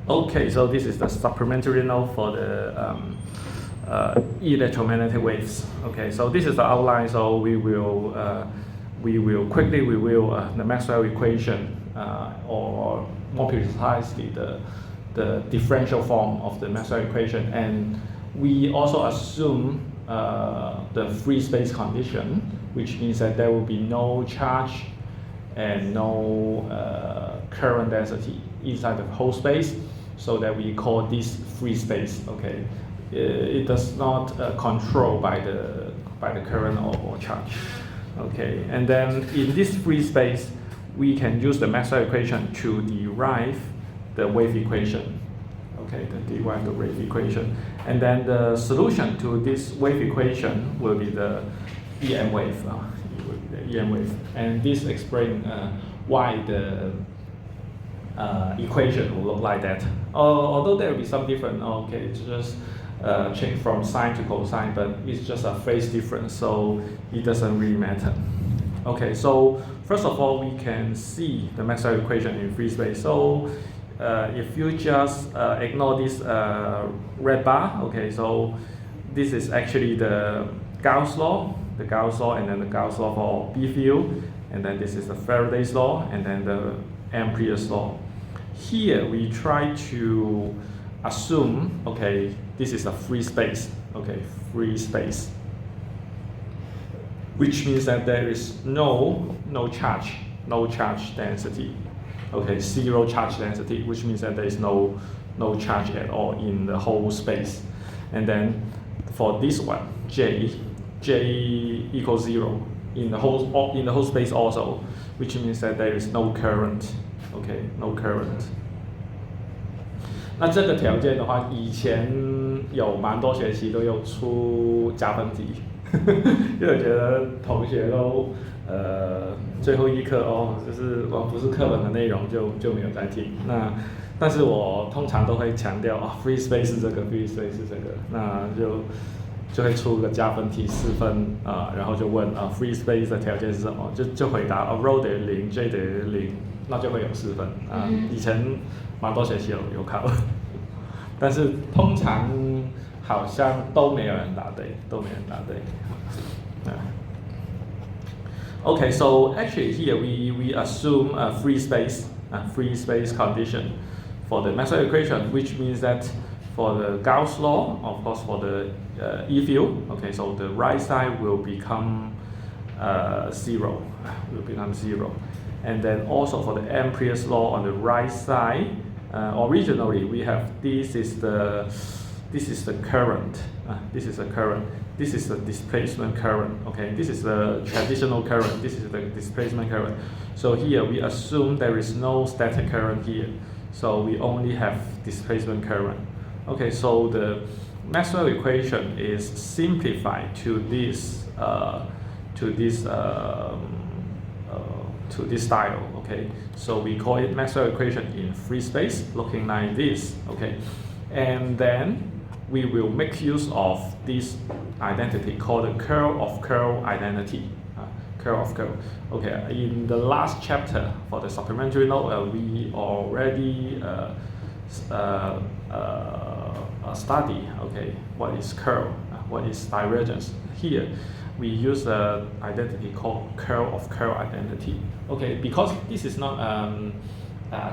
Okay, so this is the supplementary note for the electromagnetic waves. Okay, so this is the outline. So we will quickly review the Maxwell equation, or more precisely the differential form of the Maxwell equation, and we also assume the free space condition, which means that there will be no charge and no current density inside the whole space, so that we call this free space. Okay, it does not control by the current or charge. Okay, and then in this free space, we can use the Maxwell equation to derive the wave equation. Okay, to derive the wave equation, and then the solution to this wave equation will be the EM wave. It will be the EM wave, and this explains why the equation will look like that. Although there will be some difference. Okay, it's just change from sine to cosine, but it's just a phase difference, so it doesn't really matter. Okay, so first of all, we can see the Maxwell equation in free space. So if you just ignore this red bar, okay, so this is actually the Gauss law, and then the Gauss law for B field, and then this is the Faraday's law, and then the Ampere's law. Here we try to assume, okay, this is a free space, okay, free space, which means that there is no charge density, okay, zero charge density, which means that there is no charge at all in the whole space. And then for this one, J equals 0 in the whole space also, which means that there is no current. Okay, no current. 那这个条件的话，以前有蛮多学期都有出加分题，因为我觉得同学都最后一课就是不是课本的内容就没有在听。那但是我通常都会强调free space 是这个 ，free space 是这个，那就会出个加分题4分然后就问free space 的条件是什么，就回答rho 等于0 ，J 等于0。那就会有4分以前蛮多学期有考，但是通常好像都没有人答对，Okay, so actually here we assume a free space condition for the Maxwell equation, which means that for the Gauss law, of course, for the E field, okay, so the right side will become 0, And then also for the Ampere's law on the right side, originally we have this is the current, this is the displacement current. Okay, this is the traditional current, this is the displacement current. So here we assume there is no static current here, so we only have displacement current. Okay, so the Maxwell equation is simplified to this style. Okay, so we call it Maxwell equation in free space, looking like this. Okay, and then we will make use of this identity called the curl of curl identity. Curl of curl. Okay, in the last chapter for the supplementary note, we already study, okay, what is curl, what is divergence. Here we use the identity called curl of curl identity. Okay, because this is not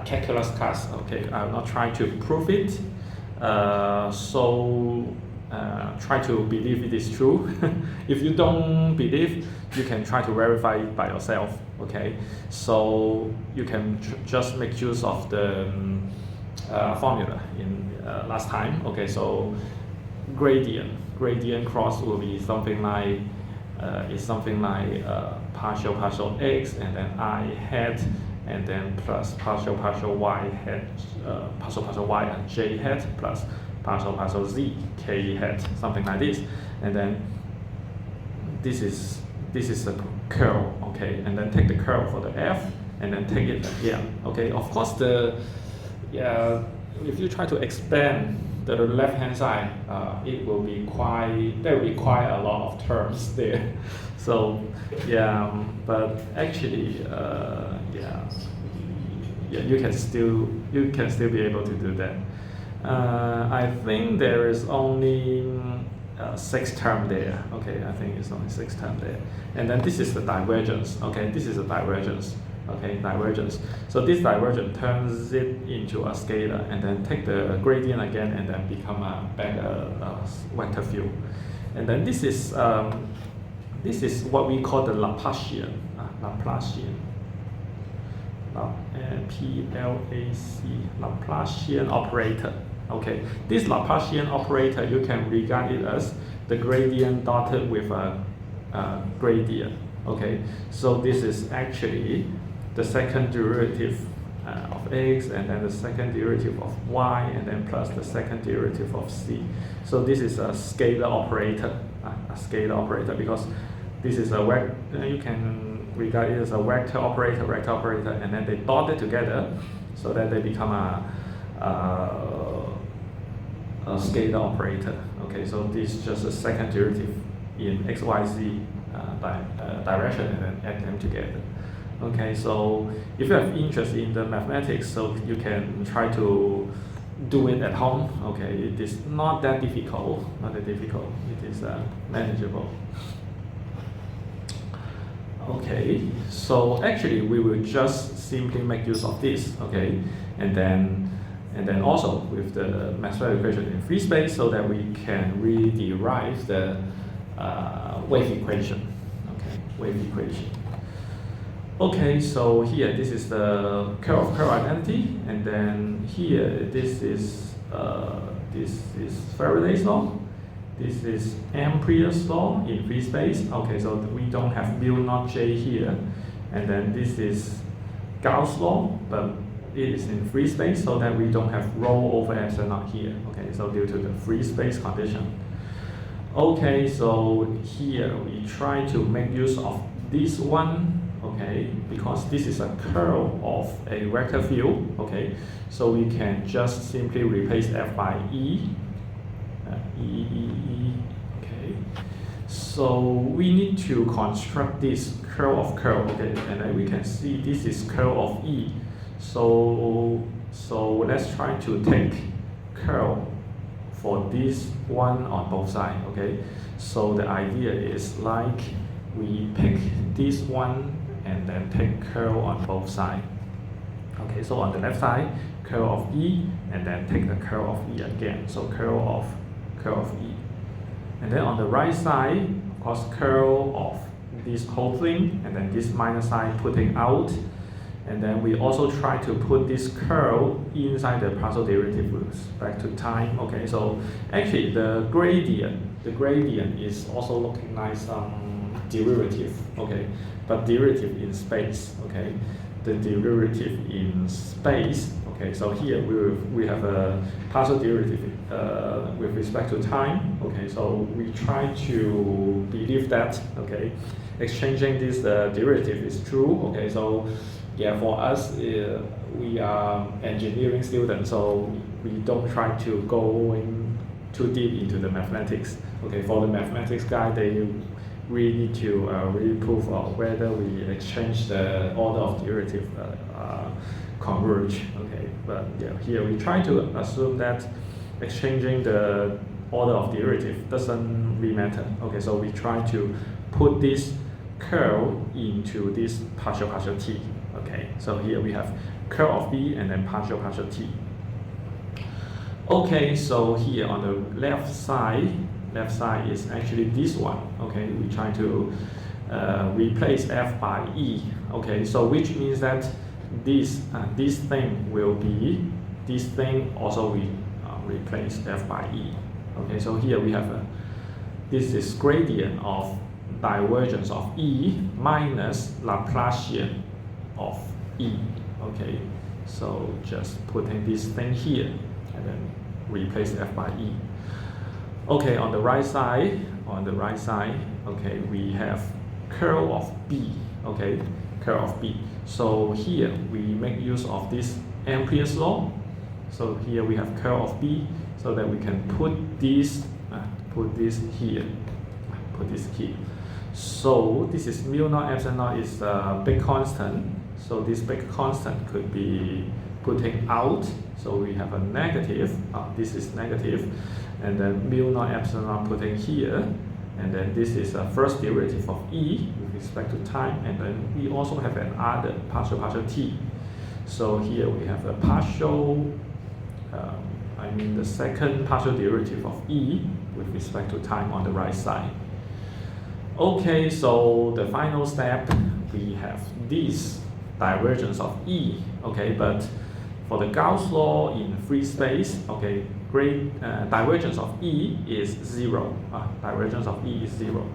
calculus class, okay, I'm not trying to prove it, so try to believe it is true. If you don't believe, you can try to verify it by yourself. Okay, so you can just make use of the formula in last time. Okay, so gradient cross will be something like partial x and then I hat and then plus partial y hat, partial y and j hat plus partial z k hat, something like this, and then this is the curl. Okay, and then take the curl for the f and then take it again. Okay, of course if you try to expand the left hand side, there will be quite a lot of terms there. So but actually yeah, you can still be able to do that. I think there is only 6 term there. Okay, I think it's only 6 term there. And then this is the divergence. Okay, this is the divergence. Okay, divergence. So this divergence turns it into a scalar, and then take the gradient again, and then become a vector field. And then this is what we call the Laplacian. Laplacian operator. Okay, this Laplacian operator, you can regard it as the gradient dotted with a gradient. Okay, so this is actually the second derivative of x, and then the second derivative of y, and then plus the second derivative of c. So this is a scalar operator, because this is a you can regard it as a vector operator, and then they dot it together so that they become a scalar operator. Okay, so this is just a second derivative in x, y, z direction, and then add them together. Okay, so if you have interest in the mathematics, so you can try to do it at home. Okay, it is not that difficult. It is manageable. Okay, so actually we will just simply make use of this. Okay, and then also with the Maxwell equation in free space, so that we can really derive the wave equation. Okay, wave equation. Okay, so here this is the curl of curl identity, and then here this is Faraday's law. This is Ampere's law in free space. Okay, so we don't have mu naught j here, and then this is Gauss' law, but it is in free space, so that we don't have rho over epsilon naught here. Okay, so due to the free space condition. Okay, so here we try to make use of this one. Okay, because this is a curl of a vector field. Okay, so we can just simply replace f by e. Okay, so we need to construct this curl of curl. Okay, and then we can see this is curl of e. So let's try to take curl for this one on both sides. Okay, so the idea is like we pick this one and then take curl on both sides. Okay, so on the left side, curl of e, and then take the curl of e again. So curl of e. And then on the right side, of course, curl of this whole thing, and then this minus sign putting out. And then we also try to put this curl inside the partial derivative with respect to time. Okay, so actually the gradient is also looking like some derivative. Okay, but derivative in space. Okay, the derivative in space. Okay, so here we have a partial derivative with respect to time. Okay, so we try to believe that, okay, exchanging this derivative is true. Okay, so yeah, for us, we are engineering students, so we don't try to go in too deep into the mathematics. Okay, for the mathematics guy, they really need to really prove whether we exchange the order of derivative converge. Okay, but yeah, here we try to assume that exchanging the order of derivative doesn't really matter. Okay, so we try to put this curl into this partial t. Okay, so here we have curl of b and then partial t. Okay, so here on the left side is actually this one. Okay, we try to replace f by e. Okay, so which means that this thing will be this thing also we replace f by e. Okay, so here we have this is gradient of divergence of e minus Laplacian of e. Okay, so just putting this thing here and then replace f by e. Okay, on the right side, okay, we have curl of b. Okay, curl of b. So here we make use of this Ampere's law. So here we have curl of b, so that we can put this here. So this is mu naught epsilon naught is a big constant. So this big constant could be putting out. So we have a negative, this is negative, and then mu naught epsilon naught putting here, and then this is a first derivative of E with respect to time, and then we also have an other partial t. So here we have a partial, the second partial derivative of E with respect to time on the right side. Okay, so the final step, we have this divergence of E, okay, but for the Gauss law in free space, okay, divergence of E is 0. Divergence of E is 0.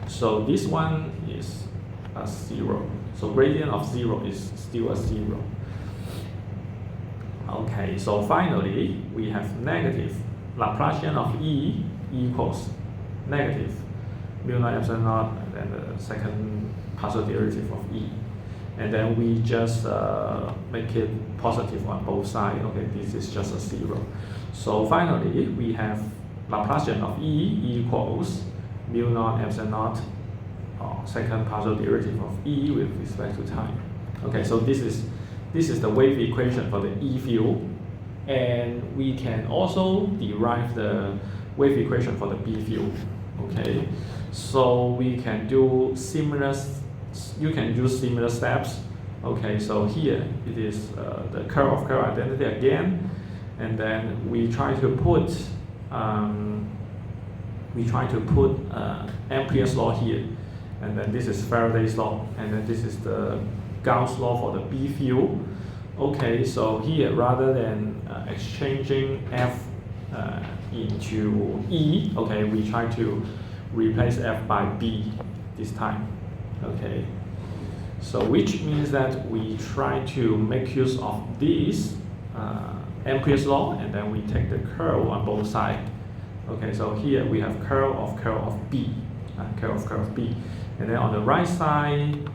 So this one is a 0. So gradient of 0 is still a 0. Okay, so finally, we have negative Laplacian of E equals negative mu naught epsilon naught, and then the second partial derivative of E. And then we just make it positive on both sides. Okay, this is just a 0. So finally, we have Laplacian of E equals mu naught epsilon naught, second partial derivative of E with respect to time. Okay, so this is the wave equation for the E field, and we can also derive the wave equation for the B field. Okay, so we can do similar. You can use similar steps. Okay, so here it is the curl of curl identity again, and then we try to put Ampere's law here, and then this is Faraday's law, and then this is the Gauss law for the B field. Okay, so here rather than exchanging F into E, okay, we try to replace F by B this time. Okay, so which means that we try to make use of this Ampere's law, and then we take the curl on both sides. Okay, so here we have curl of B, curl of B, and then on the right side,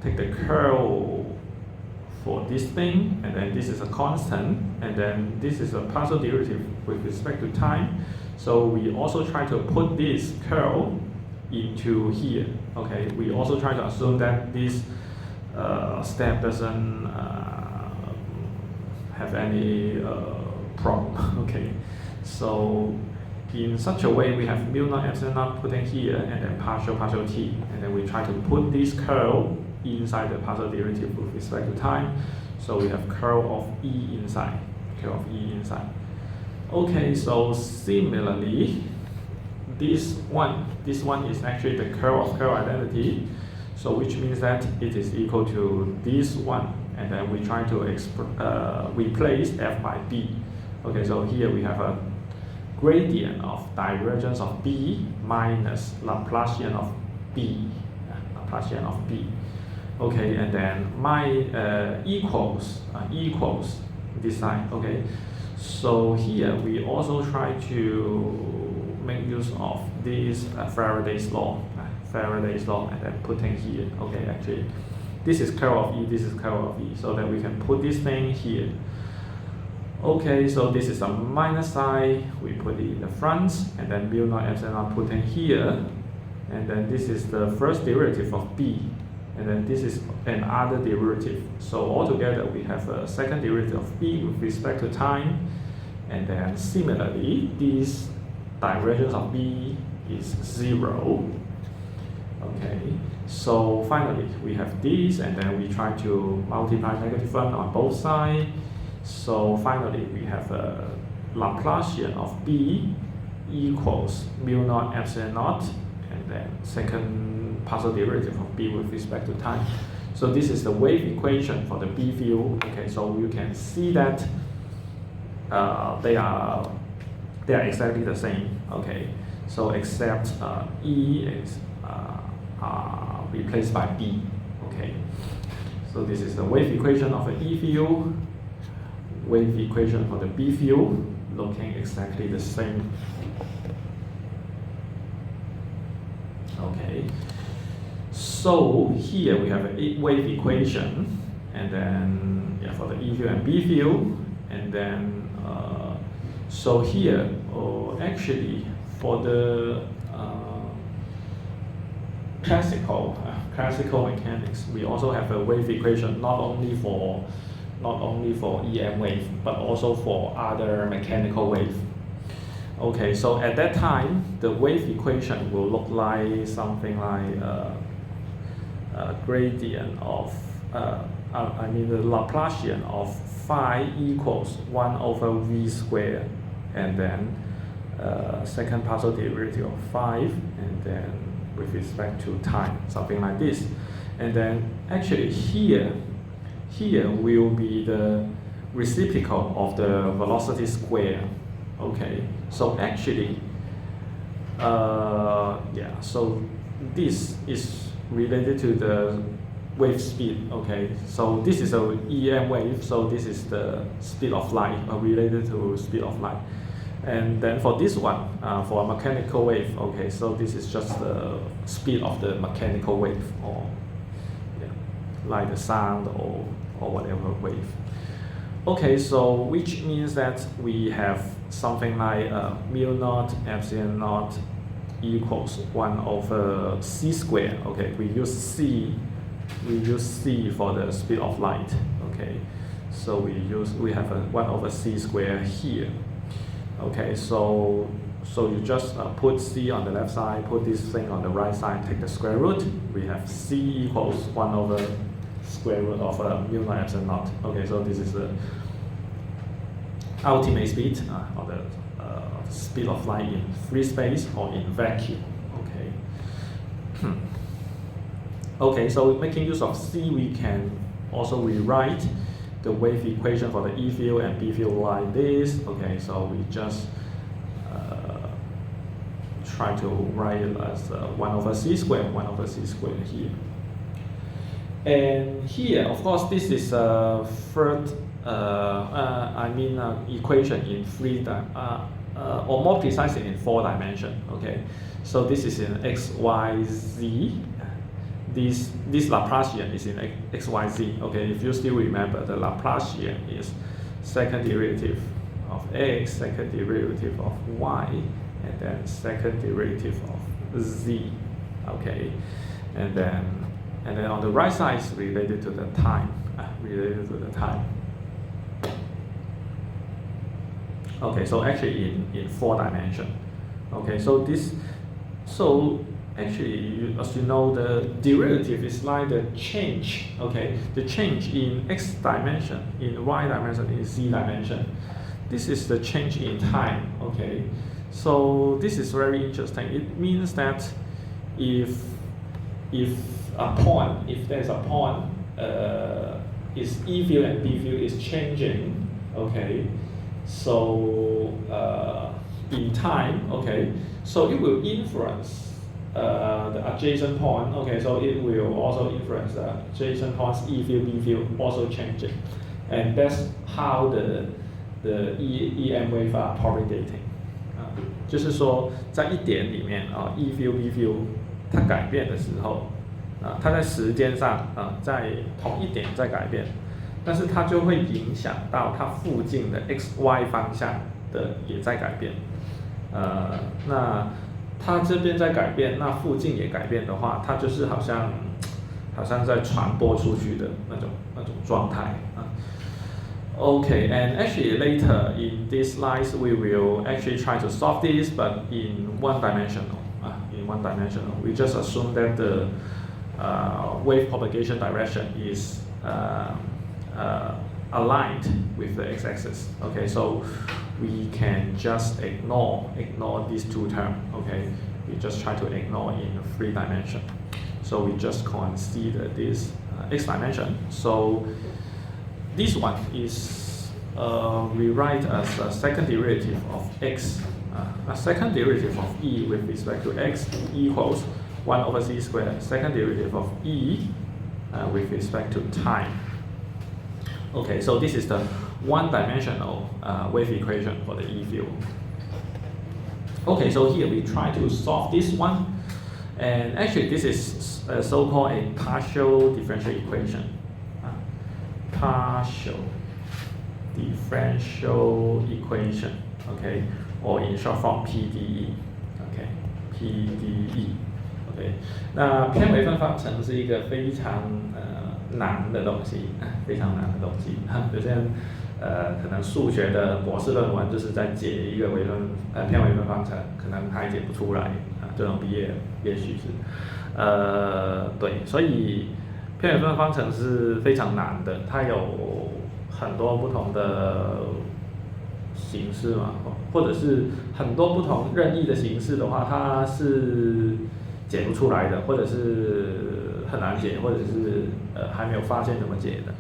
take the curl for this thing, and then this is a constant, and then this is a partial derivative with respect to time. So we also try to put this curl into here. Okay, we also try to assume that this step doesn't have any problem. Okay, so in such a way, we have mu naught epsilon naught put in here, and then partial t, and then we try to put this curl inside the partial derivative with respect to time. So we have curl of E inside, curl of E inside. Okay, so similarly, this one is actually the curl of curl identity. So which means that it is equal to this one, and then we try to replace F by B. Okay, so here we have a gradient of divergence of B minus Laplacian of B, Laplacian of B. Okay, and then equals this side. Okay, so here we also try to make use of this Faraday's law, and then put in here. Okay, actually, this is curl of E, this is curl of E, so that we can put this thing here. Okay, so this is a minus sign, we put it in the front, and then mu naught epsilon naught put in here, and then this is the first derivative of B, and then this is another derivative. So altogether we have a second derivative of B with respect to time, and then similarly this divergence of B is 0. Okay, so finally we have this, and then we try to multiply negative 1 on both sides. So finally we have a Laplacian of B equals mu naught epsilon naught, and then second partial derivative of B with respect to time. So this is the wave equation for the B field. Okay, so you can see that they are exactly the same. Okay, so except E is replaced by B. Okay, so this is the wave equation of an E field. Wave equation for the B field looking exactly the same. Okay, so here we have a wave equation, and then for the E field and B field, and then so here actually for the classical mechanics, we also have a wave equation not only for EM wave but also for other mechanical wave. Okay, so at that time the wave equation will look like something like a gradient of the Laplacian of phi equals 1 over v squared, and then second partial derivative of 5, and then with respect to time, something like this. And then actually here will be the reciprocal of the velocity square. Okay, so actually so this is related to the wave speed. Okay, so this is a EM wave, so this is the speed of light, related to speed of light. And then for this one, for a mechanical wave, okay, so this is just the speed of the mechanical wave, or like the sound or whatever wave. Okay, so which means that we have something like mu naught epsilon naught equals 1 over c squared. Okay, we use c for the speed of light. Okay, so we have a 1 over c squared here. Okay, so you just put c on the left side, put this thing on the right side, take the square root. We have c equals 1 over square root of mu naught epsilon naught. Okay, so this is the ultimate speed, or the speed of light in free space or in vacuum. Okay. Okay, so making use of C, we can also rewrite the wave equation for the E field and B field like this. Okay, so we just try to write it as 1 over c squared, 1 over c squared here. And here, of course, this is a third, equation in or more precisely in 4 dimensions. Okay, so this is in x, y, z. This Laplacian is in x, y, z. Okay, if you still remember, the Laplacian is second derivative of x, second derivative of y, and then second derivative of z. Okay, and then on the right side is related to the time. Okay, so actually in 4 dimensions. Okay, so actually, as you know, the derivative is like the change. Okay, the change in x dimension, in y dimension, in z dimension. This is the change in time. Okay, so this is very interesting. It means that if there's a point, its E field and B field is changing. Okay, so in time. Okay, so it will influence the adjacent point. Okay, so it will also influence the adjacent points E field, B field also changing, and that's how the EM wave are propagating. 就是说，在一点里面E field, B field 它改变的时候，它在时间上在同一点在改变，但是它就会影响到它附近的 X、Y 方向的也在改变。那它这边在改变，那附近也改变的话，它就是好像在传播出去的那种状态。Okay, and actually later in these slides we will actually try to solve this, but in one dimensional. We just assume that the wave propagation direction is aligned with the x-axis. Okay, so we can just ignore these two terms. Okay, we just try to ignore in 3 dimensions. So we just consider this x dimension. So this one is we write as a second derivative of x, a second derivative of e with respect to x equals 1 over c squared, second derivative of e with respect to time. Okay, so this is the one-dimensional wave equation for the E field. Okay, so here we try to solve this one, and actually this is so-called a partial differential equation. Partial differential equation, okay, or in short form PDE. Okay, PDE. OK， 那偏微分方程是一个非常难的东西，非常难的东西。有些人可能数学的博士论文就是在解一个偏微分方程，可能还解不出来这种毕业也许是对，所以偏微分方程是非常难的，它有很多不同的形式嘛，或者是很多不同任意的形式的话，它是解不出来的，或者是很难解，或者是还没有发现怎么解的。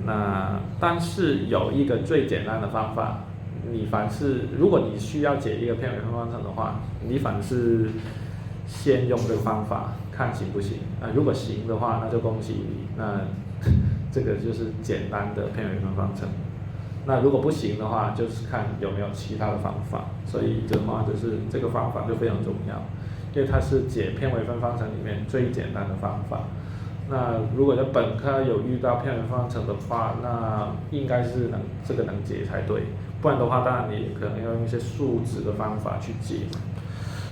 那但是有一个最简单的方法，如果你需要解一个偏微分方程的话，你凡是先用这个方法看行不行。如果行的话，那就恭喜你，那这个就是简单的偏微分方程。那如果不行的话，就是看有没有其他的方法。所以的话，就是这个方法就非常重要，因为它是解偏微分方程里面最简单的方法。那如果在本科有遇到偏微分方程的话，那应该是这个能解才对，不然的话，当然你可能要用一些数值的方法去解。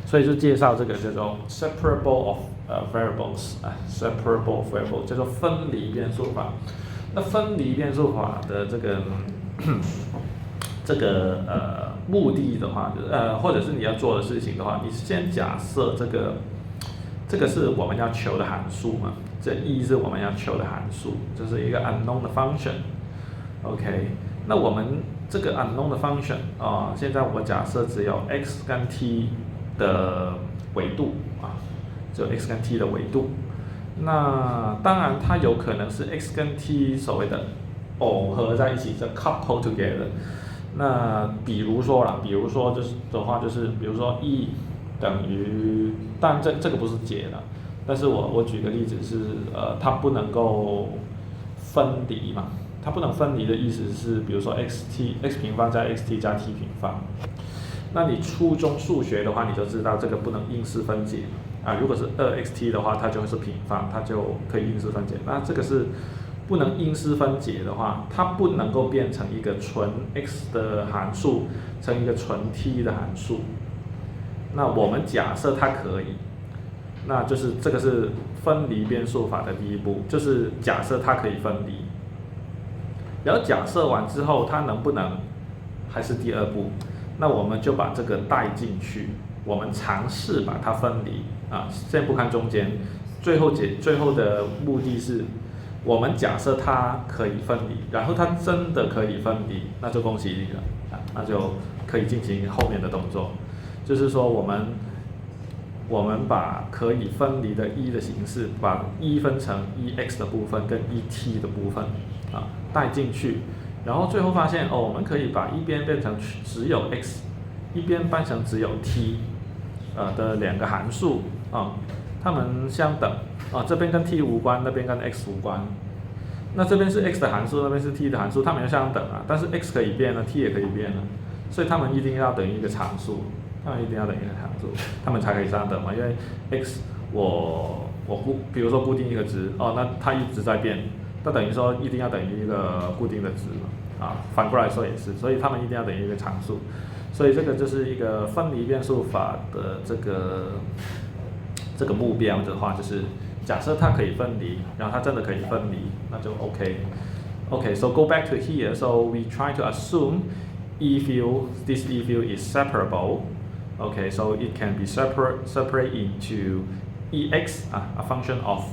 所以就介绍这个叫做 separable of variables separable of variables 叫做分离变数法。那分离变数法的这个目的的话，或者是你要做的事情的话，你先假设这个是我们要求的函数嘛，这 e 是我们要求的函数，这是一个 unknown 的 function。OK， 那我们这个 unknown 的 function 现在我假设只有 x 跟 t 的维度只有 x 跟 t 的维度。那当然它有可能是 x 跟 t 所谓的耦合在一起，叫 couple together。那比如说就是比如说 e 等于，当然这个不是解的，但是我举个例子是它不能够分离嘛，它不能分离的意思是，比如说 x 平方加 xt 加 t 平方。那你初中数学的话，你就知道这个不能因式分解如果是2xt 的话，它就会是平方，它就可以因式分解。那这个是不能因式分解的话，它不能够变成一个纯 x 的函数乘一个纯 t 的函数。那我们假设它可以，那就是这个是分离变数法的第一步，就是假设它可以分离。然后假设完之后，它能不能还是第二步？那我们就把这个带进去，我们尝试把它分离先不看中间，最后的目的是，我们假设它可以分离，然后它真的可以分离，那就恭喜你了那就可以进行后面的动作，就是说我们把可以分离的 e 的形式，把 e 分成 ex 的部分跟 et 的部分带进去。然后最后发现我们可以把一边变成只有 x， 一边变成只有 t 的两个函数它们相等这边跟 t 无关，那边跟 x 无关。那这边是 x 的函数，那边是 t 的函数，它们要相等但是 x 可以变，t 也可以变所以它们一定要等于一个常数，它们才可以相等嘛。因为 x 比如说固定一个值那它一直在变。那等于说一定要等于一个固定的值嘛反过来说也是，所以它们一定要等于一个常数，所以这个就是一个分离变数法的这个目标的话，就是假设它可以分离，然后它真的可以分离，那就 OK。So go back to here. So we try to assume this E field is separable. Okay, so it can be separate into Ex, a function of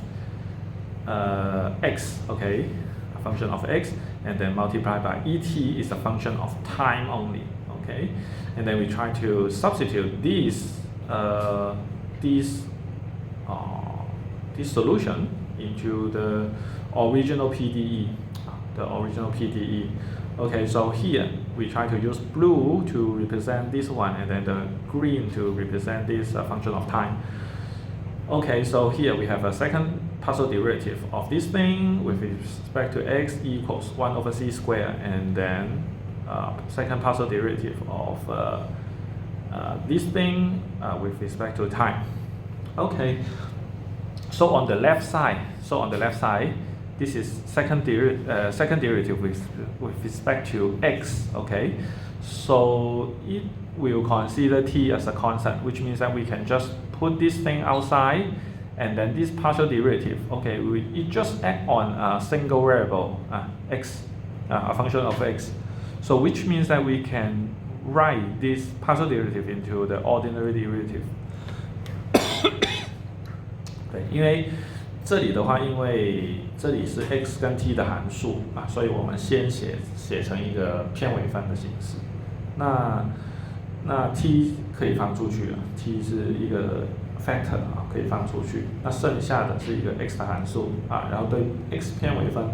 x, okay, a function of x, and then multiplied by et is a function of time only, okay, and then we try to substitute this solution into the original PDE, Okay, so here we try to use blue to represent this one, and then the green to represent this function of time. Okay, so here we have a second partial derivative of this thing with respect to x equals 1 over c squared, and then second partial derivative of this thing with respect to time. Okay, so on the left side, this is second derivative with respect to x. Okay, so it will consider t as a constant, which means that we can just put this thing outside, and then this partial derivative, okay, it just act on a single variable, x, a function of x. So which means that we can write this partial derivative into the ordinary derivative. 对，因为这里的话，因为这里是 x 跟 t 的函数所以我们先写成一个偏微分的形式。那 t 可以放出去，t 是一个 factor 可以放出去。那剩下的是一个 x 的函数然后对 x 偏微分，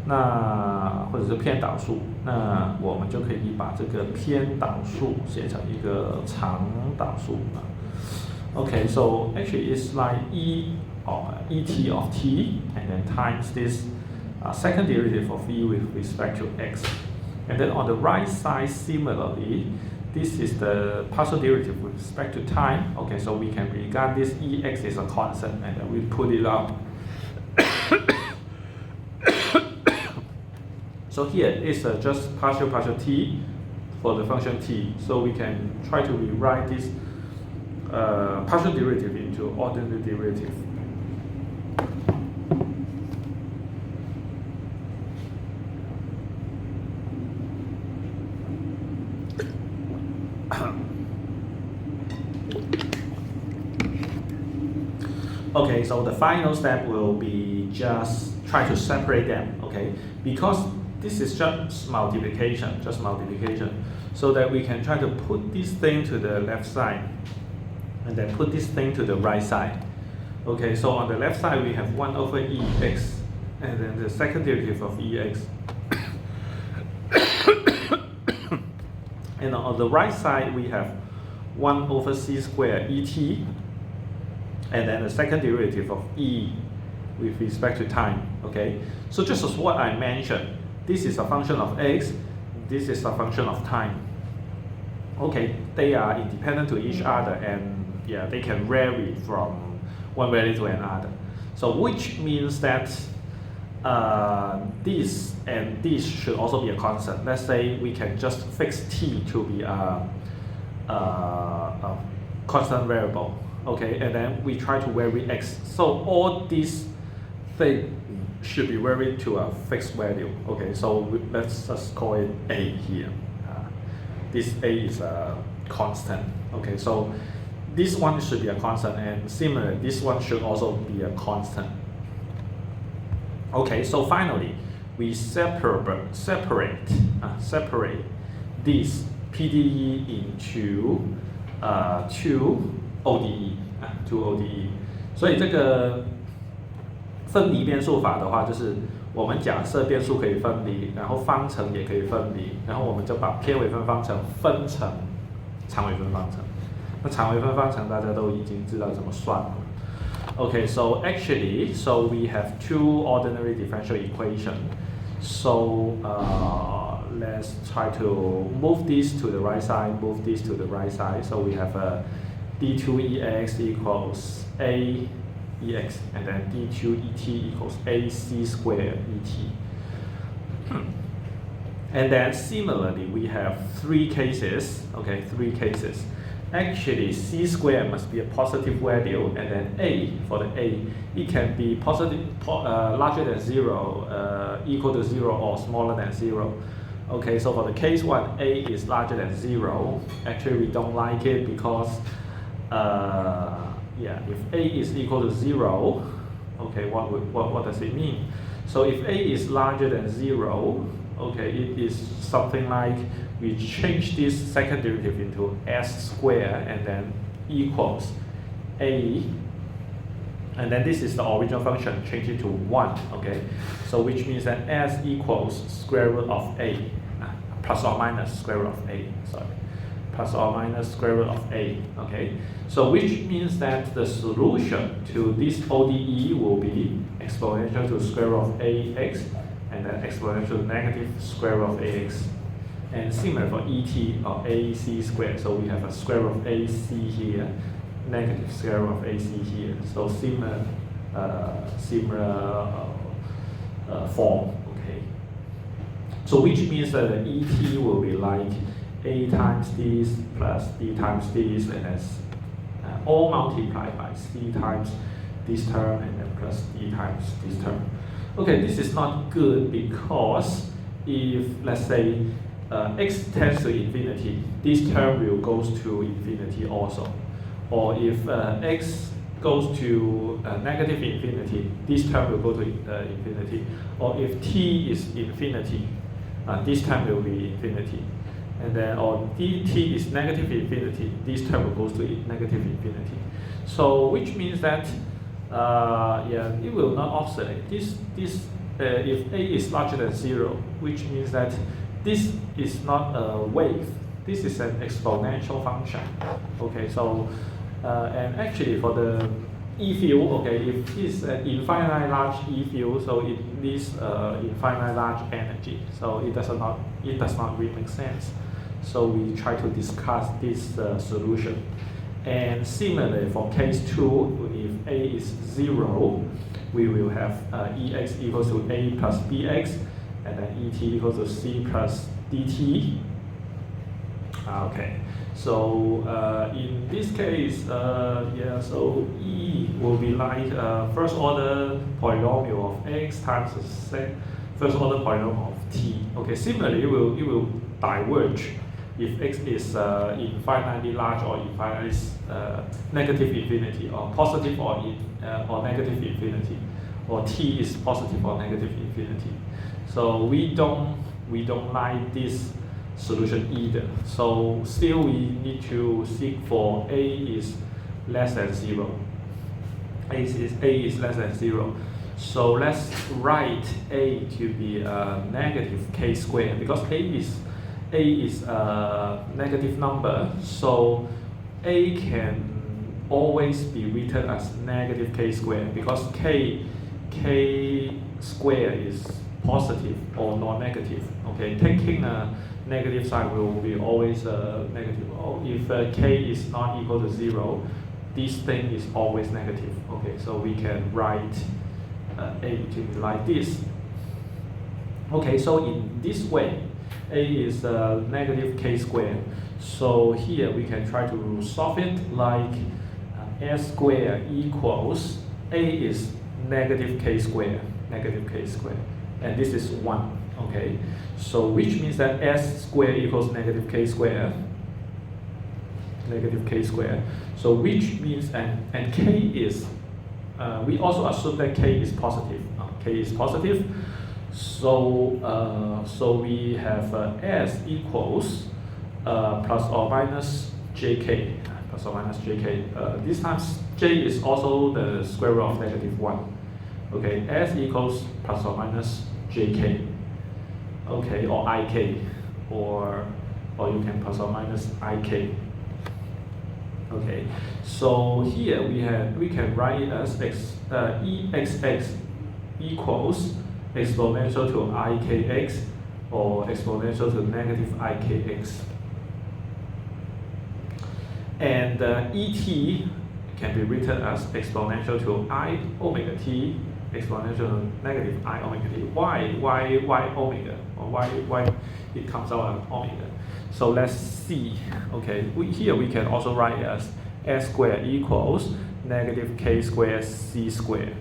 那或者是偏导数，那我们就可以把这个偏导数写成一个长导数Okay, so actually it's like et of t, and then times this second derivative of e with respect to x. And then on the right side, similarly, this is the partial derivative with respect to time. Okay, so we can regard this ex as a constant, and then we put it up. So here is just partial t for the function t. So we can try to rewrite this partial derivative into ordinary derivative. Okay, so the final step will be just try to separate them, okay? Because this is just multiplication, so that we can try to put this thing to the left side and then put this thing to the right side. Okay, so on the left side we have 1 over ex, and then the second derivative of ex. And on the right side we have 1 over c squared et, and then the second derivative of e with respect to time. Okay, so just as what I mentioned, this is a function of x, this is a function of time. Okay, they are independent to each other, and yeah, they can vary from one value to another. So which means that this and this should also be a constant. Let's say we can just fix t to be a constant variable. Okay, and then we try to vary x. So all these things should be varied to a fixed value. Okay, so let's just call it a here. This a is a constant. Okay, so this one should be a constant, and similarly, this one should also be a constant. Okay, so finally, we separate this PDE into two ODE. 所以这个分离变数法的话，就是我们假设变数可以分离，然后方程也可以分离，然后我们就把偏微分方程分成长微分方程。那长微分方程大家都已经知道怎么算了。Okay, so actually, so we have two ordinary differential equations. So let's try to move this to the right side, move this to the right side. So we have a d2ex equals aex, and then d2et equals ac squared et. And then similarly, we have three cases. Okay, three cases. Actually, c squared must be a positive value, and then a, for the a, it can be positive, larger than 0, equal to 0, or smaller than 0. Okay, so for the case 1, a is larger than 0. Actually, we don't like it because, yeah, if a is equal to 0, okay, what does it mean? So if a is larger than 0, okay, it is something like we change this second derivative into s squared and then equals a, and then this is the original function, change it to 1, okay? So which means that s equals square root of a, plus or minus square root of a, sorry, plus or minus square root of a, okay? So which means that the solution to this ODE will be exponential to square root of ax, and then exponential to negative square root of ax. And similar for et or ac squared, so we have a square root of ac here, negative square root of ac here. So similar form, okay. So which means that the et will be like a times this plus d times this, and then all multiplied by c times this term and then plus d times this term. Okay, this is not good because if, let's say, x tends to infinity, this term will goes to infinity also. Or if x goes to negative infinity, this term will go to infinity. Or if t is infinity, this term will be infinity. And then, or dt is negative infinity, this term will go to negative infinity. So, which means that, it will not oscillate. If a is larger than 0, which means that this is not a wave. This is an exponential function. Okay, so and actually for the E field, okay, if it's an infinite large E field, so it needs infinite large energy. So it does not really make sense. So we try to discuss this solution. And similarly for case 2, if a is 0, we will have ex equals to a plus bx, and then et equals to c plus dt. Okay, so in this case, so e will be like first order polynomial of x times the first order polynomial of t. Okay, similarly, it will diverge if x is infinitely large or infinitely negative infinity, or positive or negative infinity, or t is positive or negative infinity. So we don't like this solution either. So still we need to seek for a is less than 0. A is less than 0. So let's write a to be a negative k squared, because a is a negative number, so a can always be written as negative k squared, because k squared is positive or non-negative. Okay, taking a negative sign will be always negative. Or if k is not equal to 0, this thing is always negative. Okay, so we can write a to be like this. Okay, so in this way, a is negative k squared. So here we can try to solve it like s squared equals a is negative k squared, and this is 1. Okay, so which means that s squared equals negative k squared. So which means and k is we also assume that k is positive. So we have s equals plus or minus jk. This time j is also the square root of negative 1. Okay, s equals plus or minus jk. Okay, or ik, or you can plus or minus ik. Okay, so here we can write it as exx equals exponential to ikx, or exponential to negative ikx. And et can be written as exponential to I omega t, exponential to negative I omega t. Why omega? Or why it comes out as omega? So let's see. Okay, here we can also write it as s squared equals negative k squared c squared.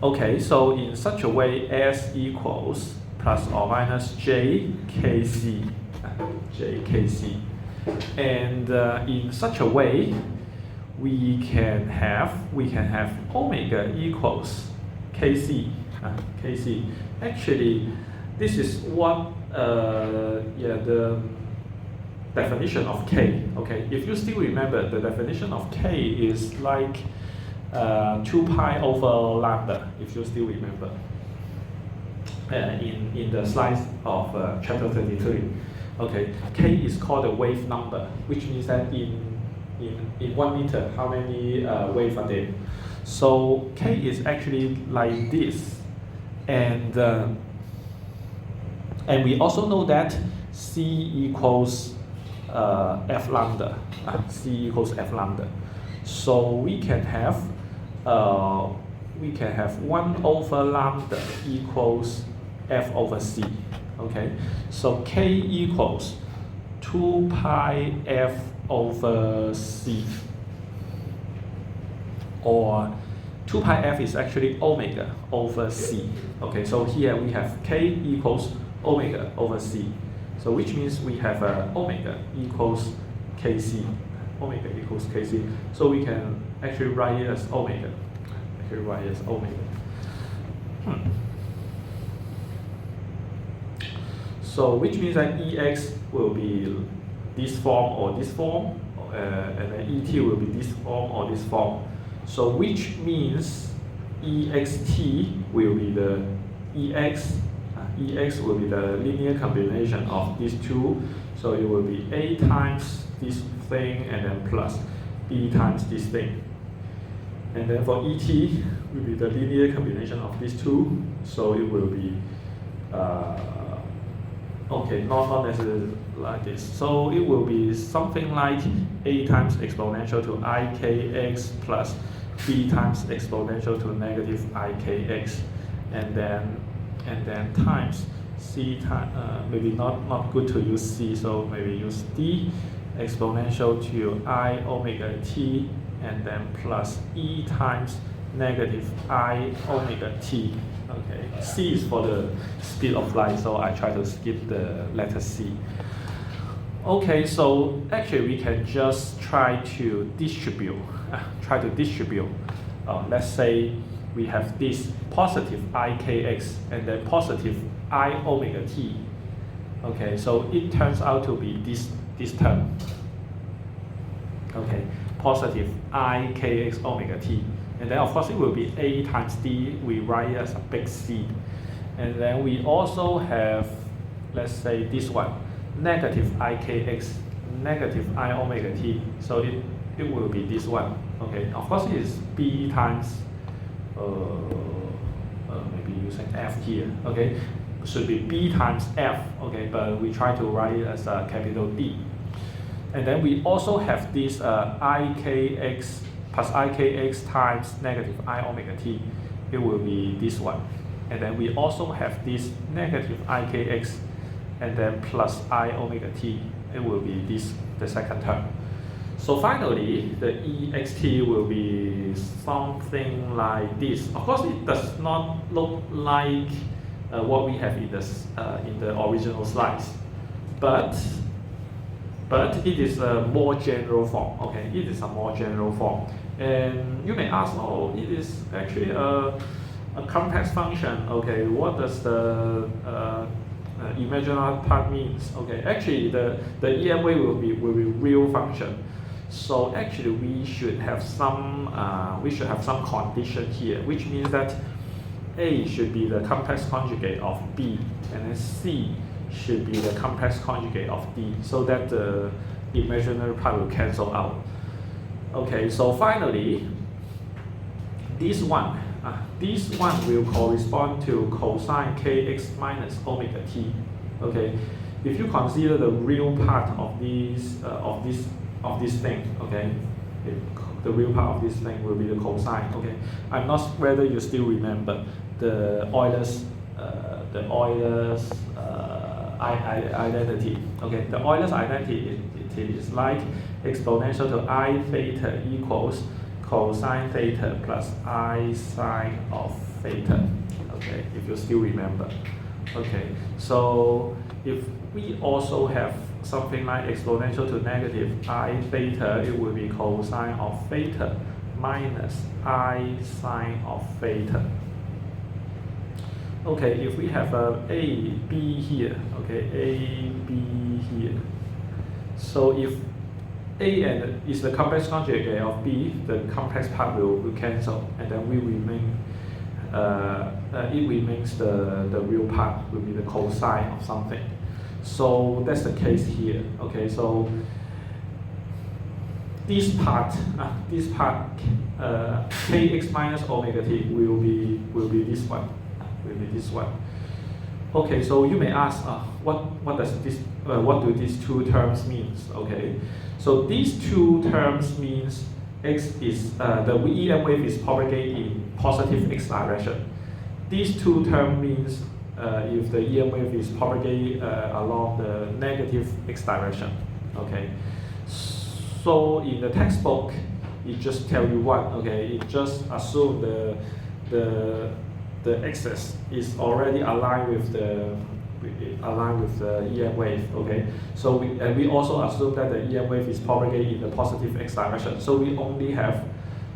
Okay, so in such a way, s equals plus or minus jkc, and in such a way, we can have omega equals kc. Actually, this is what the definition of k. Okay, if you still remember, the definition of k is like 2 pi over lambda, if you still remember, in the slides of chapter 33. Okay, k is called a wave number, which means that in 1 meter, how many waves are there? So k is actually like this, and we also know that c equals f lambda. C equals f lambda. So we can have 1 over lambda equals f over c. Okay, so k equals 2 pi f over c, or 2 pi f is actually omega over c. Okay, so here we have k equals omega over c. So which means we have omega equals kc. Omega equals kc. So we can actually write it as omega. So which means that ex will be this form or this form, and then et will be this form or this form. So which means ext will be the ex will be the linear combination of these two. So it will be a times this thing and then plus b times this thing. And then for et will be the linear combination of these two. So it will be okay, not necessarily like this. So it will be something like a times exponential to ikx plus b times exponential to negative ikx, and then times c times maybe not good to use c, so maybe use d exponential to I omega t, and then plus e times negative I omega t. Okay, c is for the speed of light, so I try to skip the letter c. Okay, so actually we can just try to distribute. Let's say we have this positive ikx and then positive I omega t. Okay, so it turns out to be this term. Okay, positive ikx omega t. And then of course it will be a times d, we write as a big C. And then we also have, let's say this one, negative ikx, negative I omega t. So it will be this one. Okay, of course it is b times, maybe using f here. Okay, should be b times f. Okay, but we try to write it as a capital D. And then we also have this ikx plus ikx times negative I omega t. It will be this one. And then we also have this negative ikx and then plus I omega t. It will be this, the second term. So finally, the ext will be something like this. Of course, it does not look like what we have in the original slides, but it is a more general form. Okay, it is a more general form. And you may ask, oh, it is actually a complex function. Okay, what does the imaginary part means? Okay, actually the EM wave will be real function. So actually we should have some condition here, which means that A should be the complex conjugate of B, and then C should be the complex conjugate of D, so that the imaginary part will cancel out. Okay, so finally, this one will correspond to cosine kx minus omega t. Okay, if you consider the real part of this thing, okay, the real part of this thing will be the cosine. Okay, I'm not whether you still remember the Euler's identity. Okay, the Euler's identity is like exponential to I theta equals cosine theta plus I sine of theta. Okay, if you still remember. Okay, so if we also have something like exponential to negative I theta, it will be cosine of theta minus I sine of theta. Okay, if we have a B here, okay, A, B here. So if A and is the complex conjugate of B, the complex part will cancel, and then we remain. It remains the real part will be the cosine of something. So that's the case here. Okay, so this part kx minus omega t will be this one. Okay, so you may ask, what do these two terms means? Okay, so these two terms means x is the EM wave is propagated in positive x direction. These two terms means if the EM wave is propagated along the negative x direction. Okay, so in the textbook, it just tell you what. Okay, it just assume the axis is already aligned with the EM wave. Okay, so we also assume that the EM wave is propagated in the positive x direction. So we only have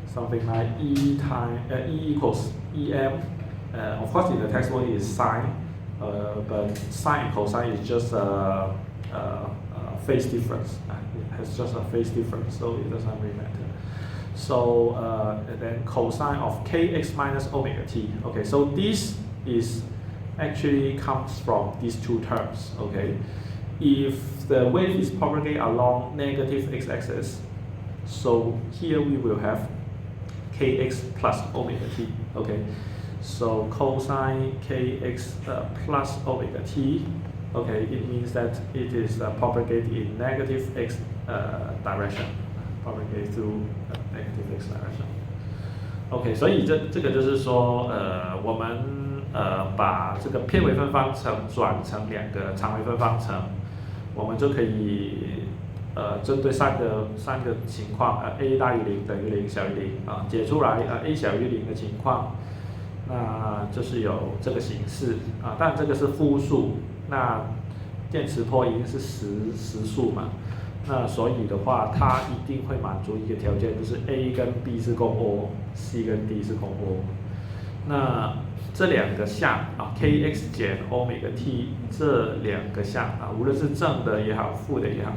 something like E equals EM. Of course, in the textbook it is sine, but sine and cosine is just a phase difference. It has just a phase difference, so it doesn't really matter. So and then cosine of kx minus omega t. Okay, so this is actually comes from these two terms. Okay, if the wave is propagated along negative x-axis, so here we will have kx plus omega t. Okay, so cosine kx plus omega t. Okay, it means that it is propagated in negative x direction, propagated through negative x direction. OK， 所以这个就是说，我们把这个偏微分方程转成两个长微分方程，我们就可以针对三个情况，a 大于0等于0小于0啊，解出来a 小于0的情况，那就是有这个形式啊，但这个是复数，那电磁波一定是实数嘛。那所以的话，它一定会满足一个条件，就是 A 跟 B 是共 O，C 跟 D 是共 O。那这两个项啊 ，kx 减 omega t 这两个项啊，无论是正的也好，负的也好，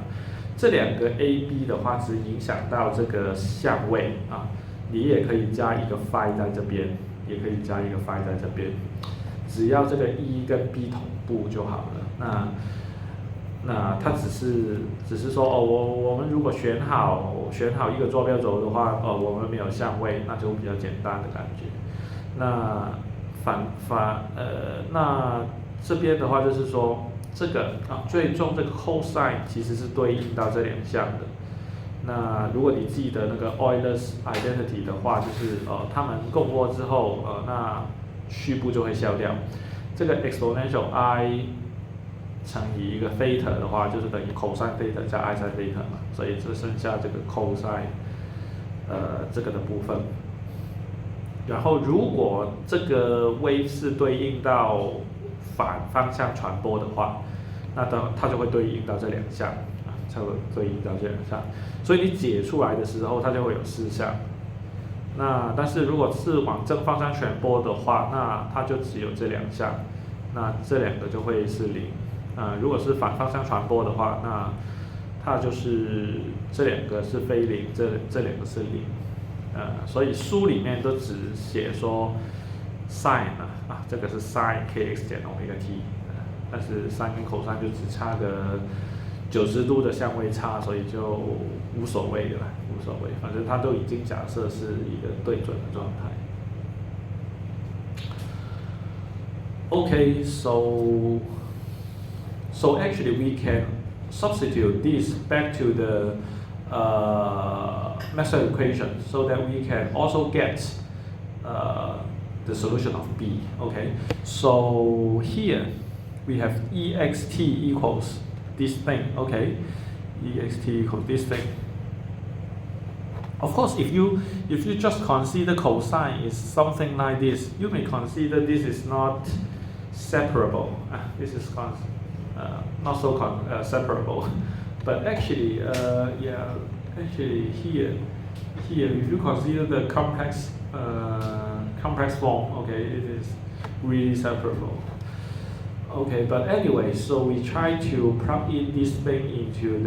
这两个 A、B 的话，只影响到这个相位啊。你也可以加一个 phi 在这边，也可以加一个 phi 在这边，只要这个 E 跟 B 同步就好了。那它只是说我们如果选好一个坐标轴的话，我们没有相位，那就比较简单的感觉。那那这边的话就是说这个最终这个 cosine 其实是对应到这两项的。那如果你记得那个 Euler's identity 的话，就是它们共握之后，那虚部就会消掉。这个 exponential i 乘以一个 theta 的话，就是等于 cosine theta 加 i sin theta 嘛，所以只剩下这个 cosine 这个的部分。然后如果这个 wave 是对应到反方向传播的话，那它就会对应到这两项才会对应到这两项。所以你解出来的时候，它就会有4项。那但是如果是往正方向传播的话，那它就只有这两项，那这两个就会是0。如果是反方向传播的话，那它就是这两个是非0，这两个是0。所以书里面都只写说 sin 这个是 sin kx 减 omega t，但是 sin 跟 cosine 就只差个90度的相位差，所以就无所谓的啦，无所谓，反正它都已经假设是一个对准的状态。Okay, so actually we can substitute this back to the Maxwell equation so that we can also get the solution of B. Okay, so here we have ext equals this thing. Okay, ext equals this thing. Of course, if you just consider cosine is something like this, you may consider this is not separable. This is not so separable, but actually, actually here, if you consider the complex form, okay, it is really separable. Okay, but anyway, so we try to plug in this thing into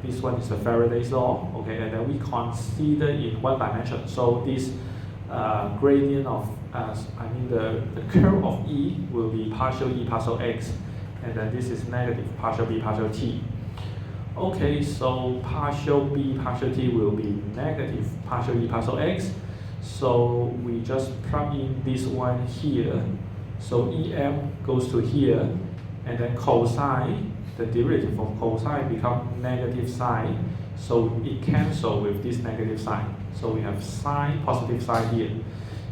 this one is the Faraday's law, okay, and then we consider in one dimension. So this gradient of, the curve of E will be partial E partial X, and then this is negative partial B partial T. Okay, so partial B partial T will be negative partial E partial X. So we just plug in this one here. So EM goes to here, and then cosine, the derivative of cosine become negative sine. So it cancels with this negative sign. So we have sine, positive sign here.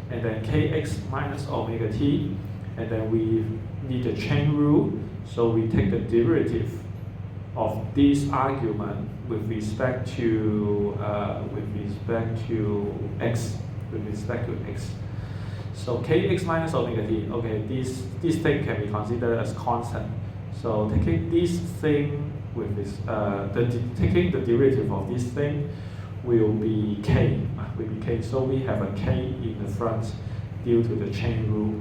And then kx minus omega t. and then we need a chain rule. So we take the derivative of this argument with respect to x. So kx minus omega t. Okay, this thing can be considered as constant. So taking this thing with this, taking the derivative of this thing will be k. So we have a k in the front due to the chain rule.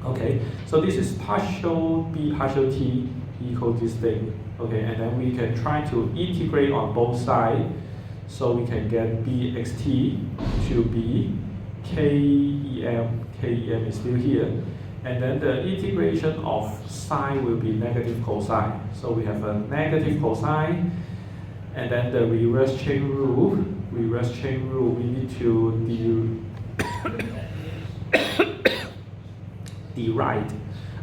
Okay, so this is partial b partial t equal this thing. Okay, and then we can try to integrate on both sides, so we can get bxt to be kem is still here, and then the integration of sine will be negative cosine. So we have a negative cosine, and then the reverse chain rule, we need to deride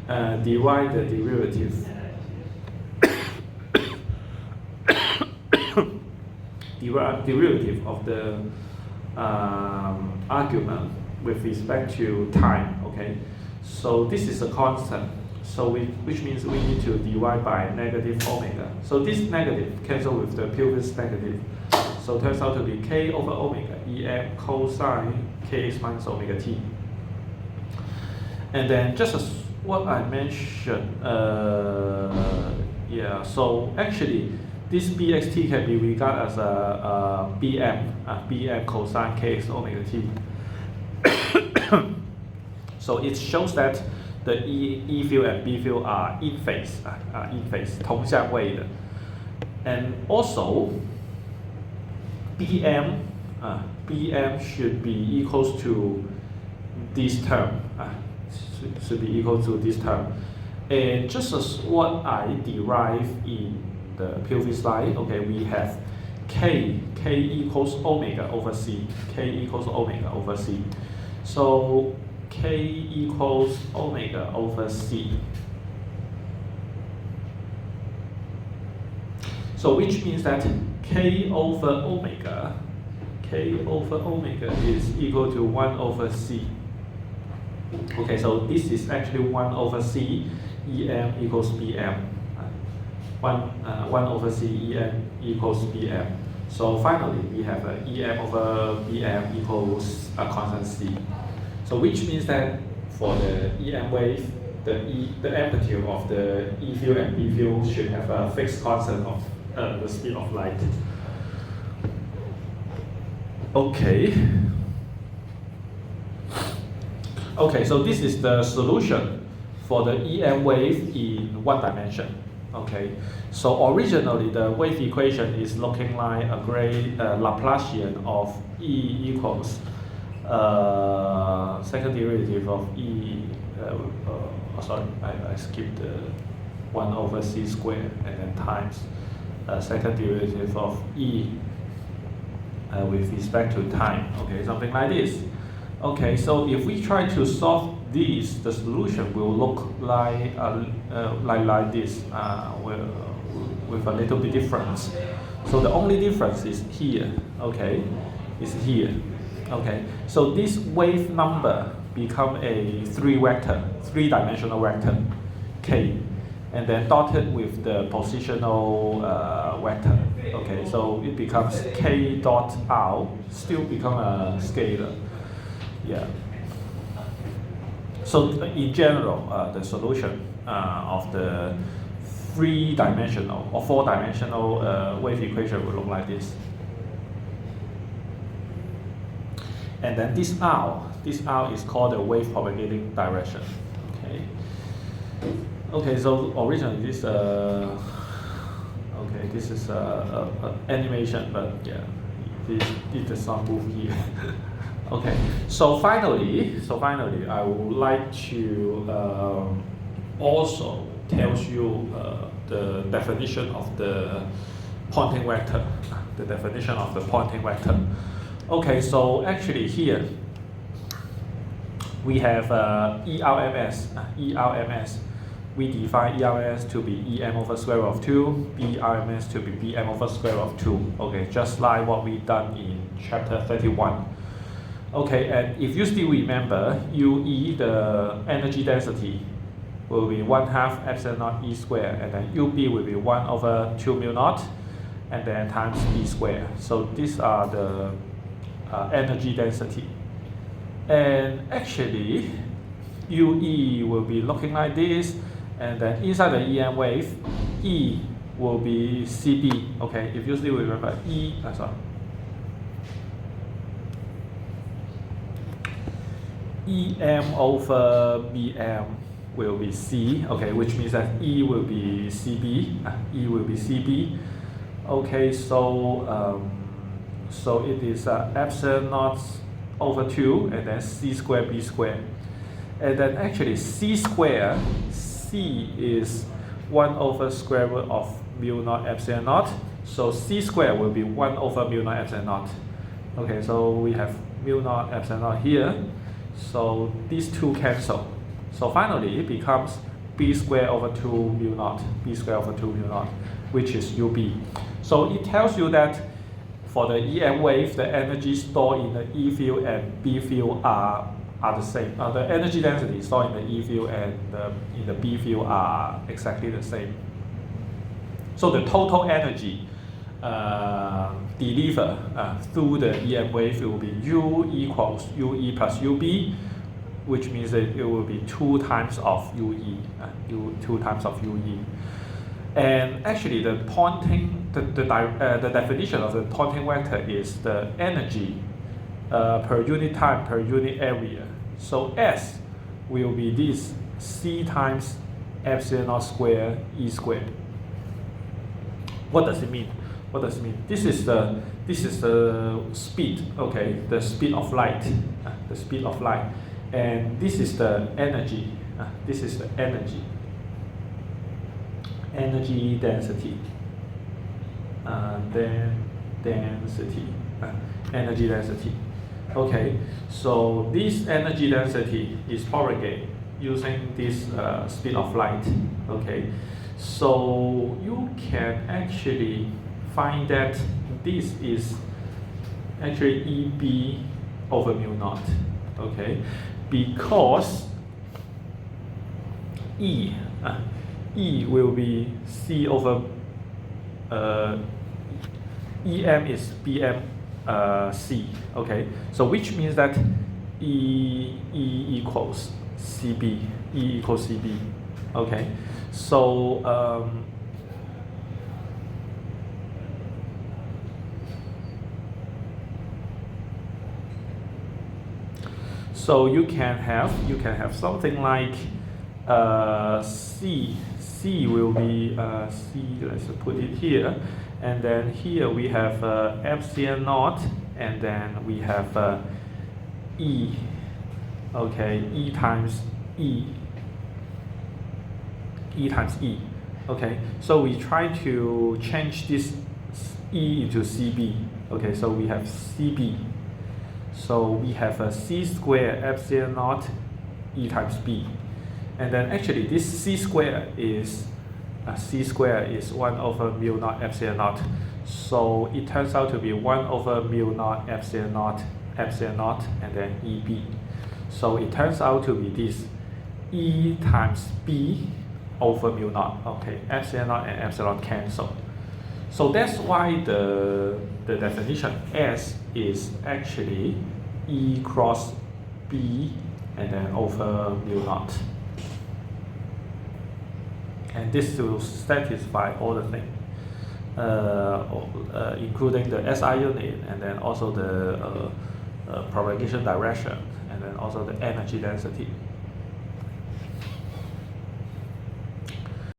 the derivative. Derivative of the argument with respect to time. Okay, so this is a constant. So which means we need to divide by negative omega. So this negative cancel with the previous negative. So it turns out to be k over omega em cosine kx minus omega t. And then just as what I mentioned, so actually this bxt can be regarded as a bm cosine kx omega t. So it shows that the E field and B field are in phase, 同相位的. And also BM should be equals to this term, and just as what I derived in the previous slide, okay, we have k equals omega over c, so k equals omega over c. So which means that k over omega is equal to 1 over c. Okay, so this is actually 1 over c, em equals bm. 1 over c, em equals bm. So finally, we have em over bm equals a constant c. So which means that for the EM wave, the amplitude of the E field and B field should have a fixed constant of the speed of light. Okay. Okay, so this is the solution for the EM wave in one dimension. Okay, so originally the wave equation is looking like a great Laplacian of E equals second derivative of E, I skipped the 1 over c squared and then times second derivative of E with respect to time. Okay, something like this. Okay, so if we try to solve this, the solution will look like this, with a little bit difference. So the only difference is here. Okay, is here. Okay, so this wave number become a three-dimensional vector, k, and then dotted with the positional vector. Okay, so it becomes k dot r, still become a scalar. Yeah. So in general, the solution of the three-dimensional or four-dimensional wave equation will look like this. And then this R is called the wave propagating direction. Okay. Okay. So originally this this is animation, but yeah, this does not move here. Okay. So finally, I would like to also tell you the definition of the Poynting vector. Okay, so actually here we have ERMS. We define ERMS to be EM over square root of 2, BRMS to be BM over square root of 2. Okay, just like what we done in chapter 31. Okay, and if you still remember, UE, the energy density, will be 1/2 epsilon naught E square, and then UB will be 1/2 mu naught, and then times E square. So these are the energy density. And actually, UE will be looking like this, and then inside the EM wave, E will be CB. Okay, if you still remember, EM over BM will be C, okay, which means that E will be CB. E will be CB. Okay, so it is epsilon naught over 2, and then C square B square. And then actually C square, C is 1 over square root of mu naught epsilon naught. So C square will be 1 over mu naught epsilon naught. Okay, so we have mu naught epsilon naught here. So these two cancel. So finally it becomes B square over 2 mu naught, B square over 2 mu naught, which is UB. So it tells you that for the EM wave, the energy stored in the E field and B field are the same. The energy density stored in the E field and in the B field are exactly the same. So the total energy delivered through the EM wave will be U equals UE plus UB, which means that it will be 2 times of UE, 2 times of UE. And actually the definition of the Poynting vector is the energy per unit time per unit area. So S will be this C times epsilon naught square E square. What does it mean? What does it mean? This is the speed, okay, the speed of light, the speed of light, and this is the energy. This is the energy density. Energy density. Okay, so this energy density is propagated using this speed of light. Okay, so you can actually find that this is actually EB over mu naught. Okay, because E will be C over EM is BM C. Okay, so which means that E equals CB. E equals CB. Okay, so so you can have something like C will be C. Let's put it here, and then here we have epsilon naught, and then we have E. Okay, E times E. E times E. Okay, so we try to change this E into CB. Okay, so we have CB. So we have a C square epsilon naught E times B. And then actually this C square is 1 over mu naught epsilon naught. So it turns out to be 1 over mu naught epsilon naught, and then EB. So it turns out to be this E times B over mu naught. Okay, epsilon naught and epsilon cancel. So that's why the definition S is actually E cross B and then over mu naught. And this will satisfy all the things, including the SI unit, and then also the propagation direction, and then also the energy density.